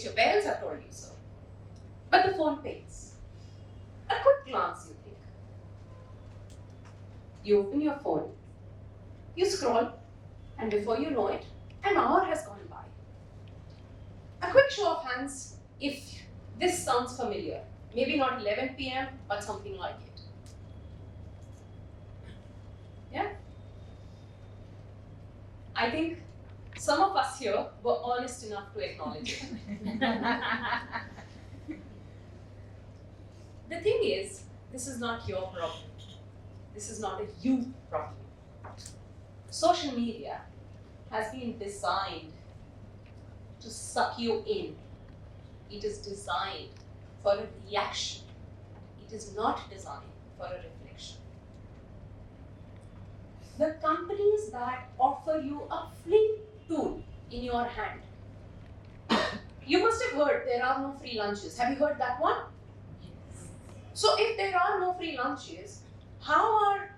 your parents have told you so. But the phone pings. A quick glance, you think. You open your phone, you scroll, and before you know it, an hour has gone by. A quick show of hands if this sounds familiar. Maybe not 11 p.m., but something like it. Yeah? I think some of us here were honest enough to acknowledge it. The thing is, this is not your problem. This is not a you problem. Social media has been designed to suck you in. It is designed for a reaction. It is not designed for a reflection. The companies that offer you a free tool in your hand. You must have heard there are no free lunches. Have you heard that one? Yes. So if there are no free lunches, how are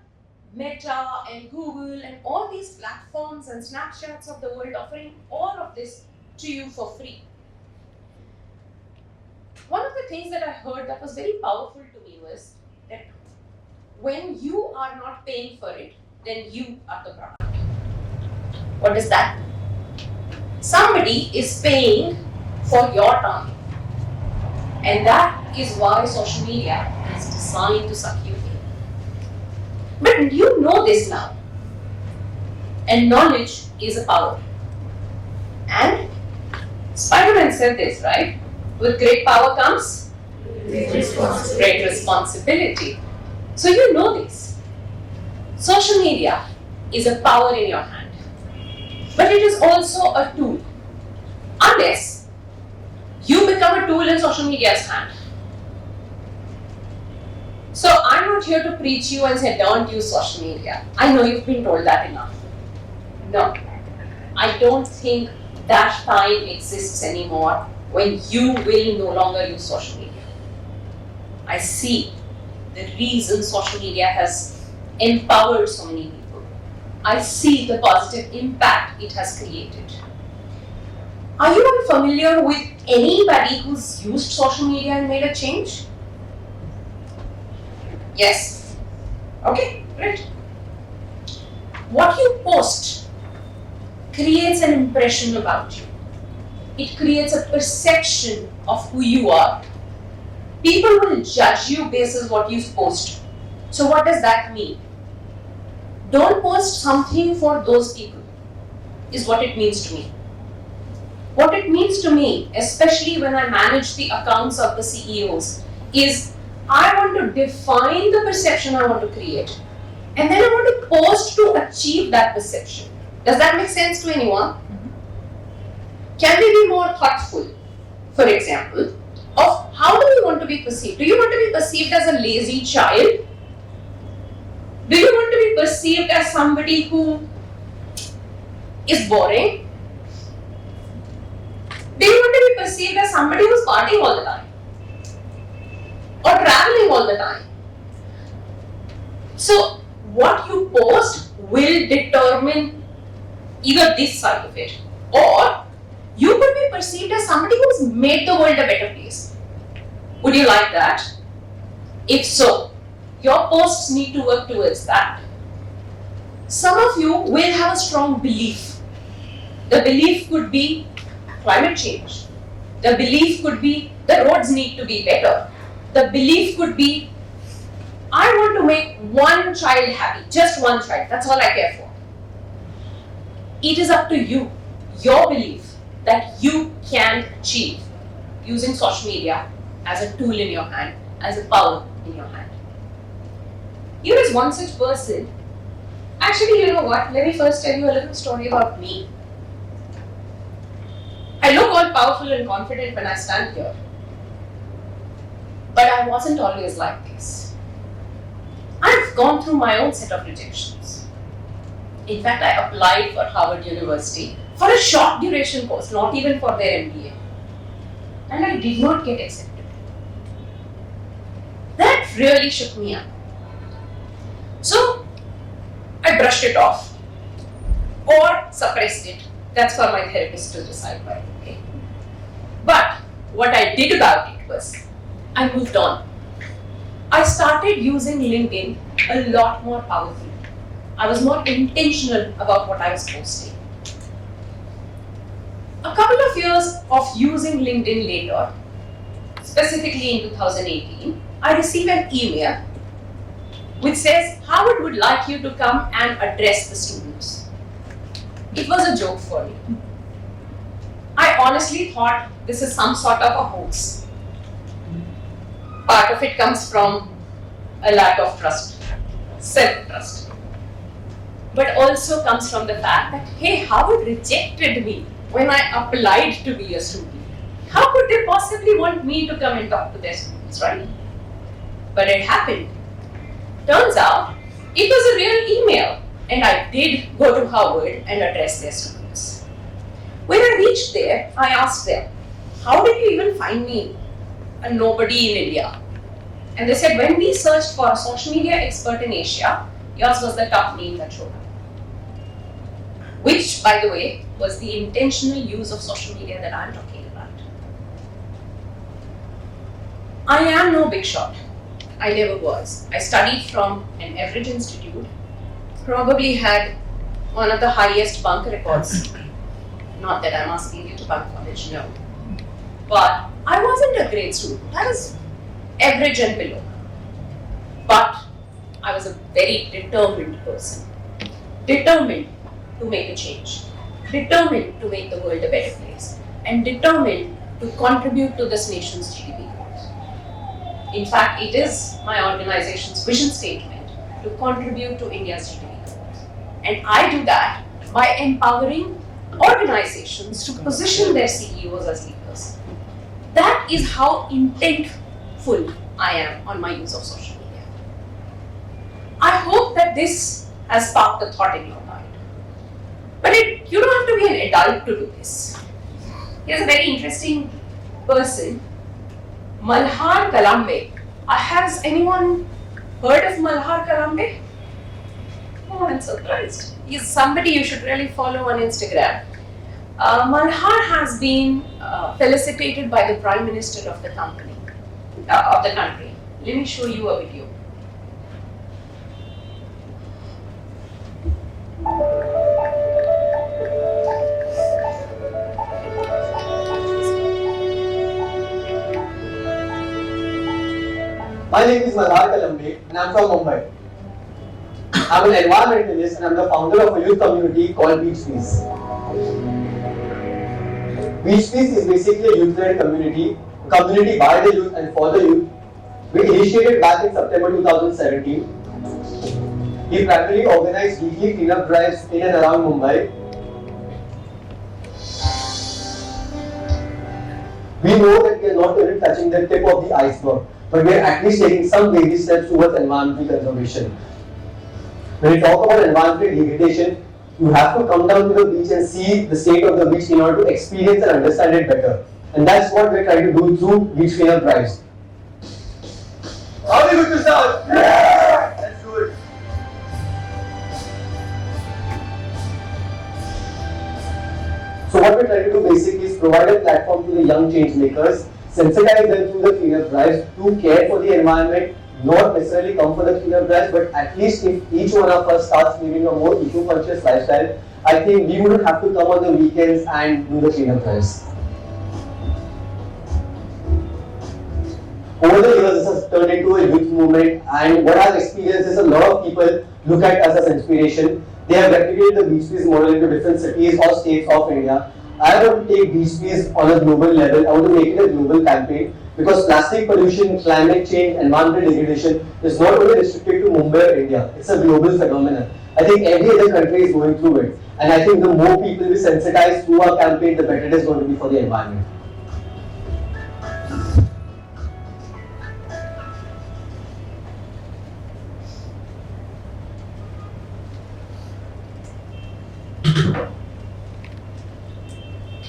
Meta and Google and all these platforms and Snapchats of the world offering all of this to you for free? One of the things that I heard that was very powerful to me was that when you are not paying for it, then you are the product. What is that? Somebody is paying for your time. And that is why social media is designed to suck you in. But you know this now. And knowledge is a power. And Spider-Man said this, right? With great power comes great responsibility. So you know this. Social media is a power in your hand. But it is also a tool. Unless you become a tool in social media's hand. So I'm not here to preach you and say don't use social media. I know you've been told that enough. No. I don't think that time exists anymore when you will no longer use social media. I see the reason social media has empowered so many people. I see the positive impact it has created. Are you all familiar with anybody who's used social media and made a change? Yes? Okay, great. What you post creates an impression about you. It creates a perception of who you are. People will judge you based on what you post. So what does that mean? Don't post something for those people, is what it means to me. What it means to me, especially when I manage the accounts of the CEOs, is I want to define the perception I want to create, and then I want to post to achieve that perception. Does that make sense to anyone? Can we be more thoughtful, for example, of how do we want to be perceived? Do you want to be perceived as a lazy child? Do you want to be perceived as somebody who is boring? Do you want to be perceived as somebody who's partying all the time? Or traveling all the time? So, what you post will determine either this side of it, or you could be perceived as somebody who's made the world a better place. Would you like that? If so, your posts need to work towards that. Some of you will have a strong belief. The belief could be climate change. The belief could be the roads need to be better. The belief could be I want to make one child happy, just one child, that's all I care for. It is up to you, your belief that you can achieve using social media as a tool in your hand, as a power in your hand. Here is one such person. Actually, you know what? Let me first tell you a little story about me. I look all powerful and confident when I stand here. But I wasn't always like this. I've gone through my own set of rejections. In fact, I applied for Harvard University for a short duration course, not even for their MBA. And I did not get accepted. That really shook me up. So, I brushed it off or suppressed it. That's for my therapist to decide by. Okay. But what I did about it was, I moved on. I started using LinkedIn a lot more powerfully. I was more intentional about what I was posting. A couple of years of using LinkedIn later, specifically in 2018, I received an email which says, Harvard would like you to come and address the students. It was a joke for me. I honestly thought this is some sort of a hoax. Part of it comes from a lack of trust, self-trust. But also comes from the fact that, hey, Harvard rejected me when I applied to be a student. How could they possibly want me to come and talk to their students, right? But it happened. Turns out, it was a real email, and I did go to Harvard and address their students. When I reached there, I asked them, how did you even find me, a nobody in India? And they said, when we searched for a social media expert in Asia, yours was the top name that showed up. Which, by the way, was the intentional use of social media that I'm talking about. I am no big shot. I never was. I studied from an average institute, probably had one of the highest bunk records. Not that I'm asking you to bunk college, no. But I wasn't a great student. I was average and below. But I was a very determined person. Determined to make a change. Determined to make the world a better place. And determined to contribute to this nation's GDP growth. In fact, it is my organization's vision statement to contribute to India's GDP growth. And I do that by empowering organizations to position their CEOs as leaders. That is how intentful I am on my use of social media. I hope that this has sparked a thought in your mind. But you don't have to be an adult to do this. Here's a very interesting person, Malhar Kalambe. Has anyone heard of Malhar Kalambe? Oh, I'm surprised. He's somebody you should really follow on Instagram. Malhar has been felicitated by the Prime Minister of the country. Let me show you a video. My name is Malhar Kalambe and I'm from Mumbai. I'm an environmentalist and I'm the founder of a youth community called Beach Peace. Beach Peace is basically a youth-led community by the youth and for the youth. We initiated back in September 2017. We primarily organize weekly cleanup drives in and around Mumbai. We know that we are not even touching the tip of the iceberg, but we are at least taking some baby steps towards environmental conservation. When we talk about environmental degradation, you have to come down to the beach and see the state of the beach in order to experience and understand it better. And that's what we're trying to do through beach cleanup drives. Are we good to start? Yeah! That's good. So what we're trying to do basically is provide a platform to the young change makers, sensitize them through the cleanup drives to care for the environment, not necessarily come for the cleanup drives, but at least if each one of us starts living a more eco-conscious lifestyle, I think we wouldn't have to come on the weekends and do the cleanup drives. Over the years, this has turned into a youth movement, and what I've experienced is a lot of people look at us as inspiration. They have replicated the Beach Peace model into different cities or states of India. I want to take Beach Peace on a global level. I want to make it a global campaign because plastic pollution, climate change, environmental degradation is not only restricted to Mumbai or India. It's a global phenomenon. I think every other country is going through it. And I think the more people we sensitize through our campaign, the better it is going to be for the environment.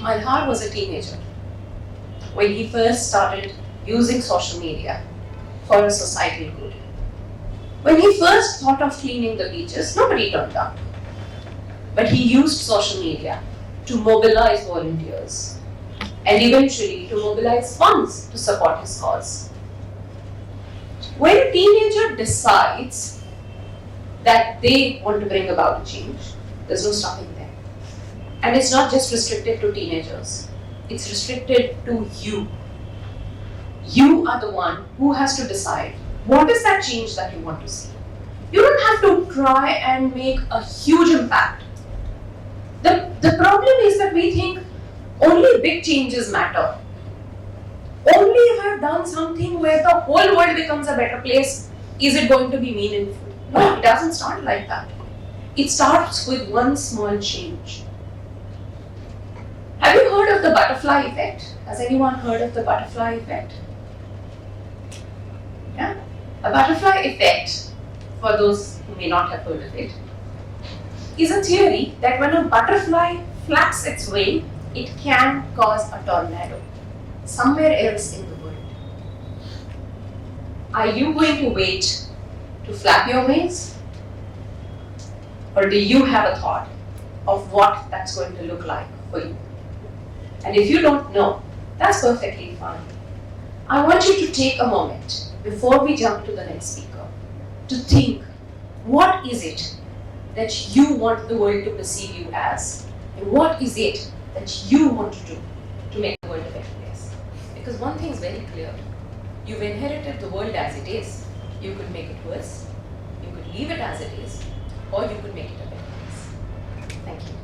Malhar was a teenager when he first started using social media for a societal good. When he first thought of cleaning the beaches, nobody turned up. But he used social media to mobilize volunteers, and eventually to mobilize funds to support his cause. When a teenager decides that they want to bring about a change, there's no stopping them. And it's not just restricted to teenagers, it's restricted to you. You are the one who has to decide what is that change that you want to see. You don't have to try and make a huge impact. The problem is that we think only big changes matter. Only if I've done something where the whole world becomes a better place, is it going to be meaningful? No, it doesn't start like that. It starts with one small change. Have you heard of the butterfly effect? Has anyone heard of the butterfly effect? Yeah? A butterfly effect, for those who may not have heard of it, is a theory that when a butterfly flaps its wing, it can cause a tornado somewhere else in the world. Are you going to wait to flap your wings? Or do you have a thought of what that's going to look like for you? And if you don't know, that's perfectly fine. I want you to take a moment before we jump to the next speaker to think, what is it that you want the world to perceive you as? And what is it that you want to do to make the world a better place? Because one thing is very clear. You've inherited the world as it is. You could make it worse, you could leave it as it is, or you could make it a better place. Thank you.